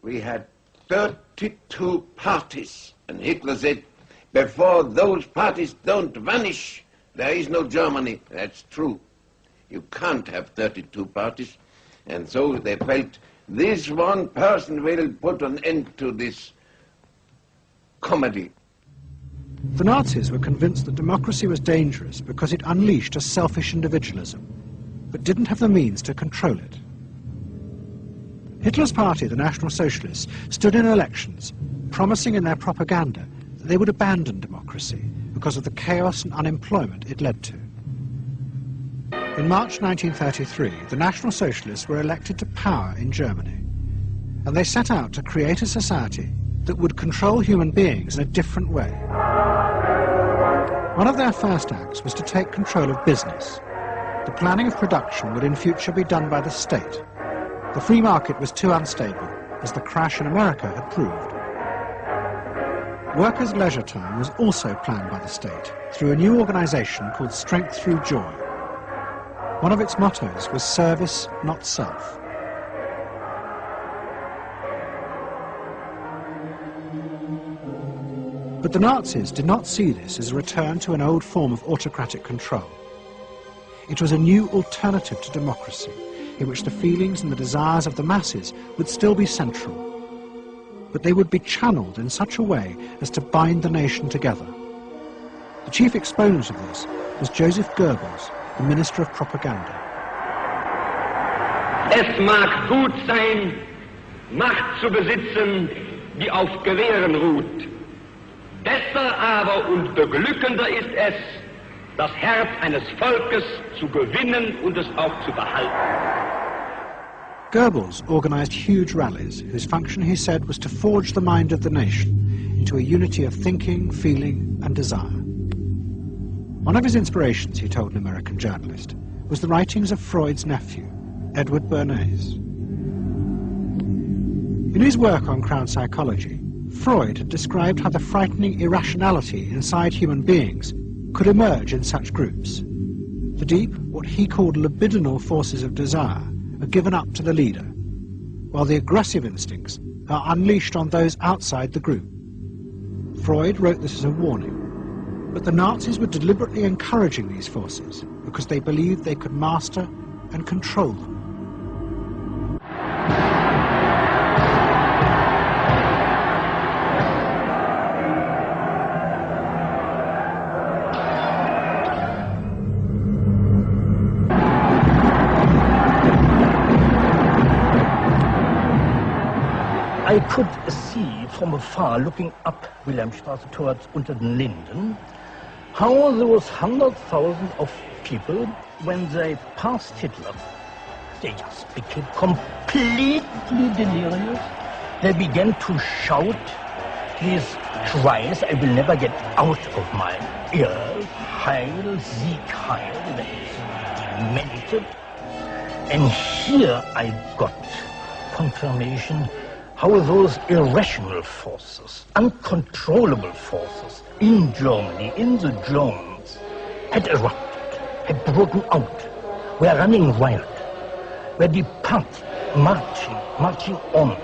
we had 32 parties. And Hitler said, before those parties don't vanish, there is no Germany. That's true. You can't have 32 parties. And so they felt this one person will put an end to this comedy. The Nazis were convinced that democracy was dangerous because it unleashed a selfish individualism, but didn't have the means to control it. Hitler's party, the National Socialists, stood in elections, promising in their propaganda that they would abandon democracy because of the chaos and unemployment it led to. In March 1933, the National Socialists were elected to power in Germany, and they set out to create a society that would control human beings in a different way. One of their first acts was to take control of business. The planning of production would in future be done by the state. The free market was too unstable, as the crash in America had proved. Workers' leisure time was also planned by the state through a new organization called Strength Through Joy. One of its mottos was service, not self. But the Nazis did not see this as a return to an old form of autocratic control. It was a new alternative to democracy, in which the feelings and the desires of the masses would still be central, but they would be channeled in such a way as to bind the nation together. The chief exponent of this was Joseph Goebbels, the Minister of Propaganda. Es mag gut sein, Macht zu besitzen, die auf Gewehren ruht. Besser aber und beglückender ist es, das Herz eines Volkes zu gewinnen und es auch zu behalten. Goebbels organized huge rallies whose function, he said, was to forge the mind of the nation into a unity of thinking, feeling and desire. One of his inspirations, he told an American journalist, was the writings of Freud's nephew, Edward Bernays. In his work on crowd psychology, Freud had described how the frightening irrationality inside human beings could emerge in such groups. The deep, what he called libidinal forces of desire, are given up to the leader, while the aggressive instincts are unleashed on those outside the group. Freud wrote this as a warning, but the Nazis were deliberately encouraging these forces because they believed they could master and control them. I could see from afar, looking up Wilhelmstraße towards unter den Linden, how those 100,000 of people, when they passed Hitler, they just became completely delirious. They began to shout these cries I will never get out of my ears. Heil, Sieg, Heil, they demented. And here I got confirmation how those irrational forces, uncontrollable forces in Germany, in the Germans, had erupted, had broken out, were running wild, were departing, marching on.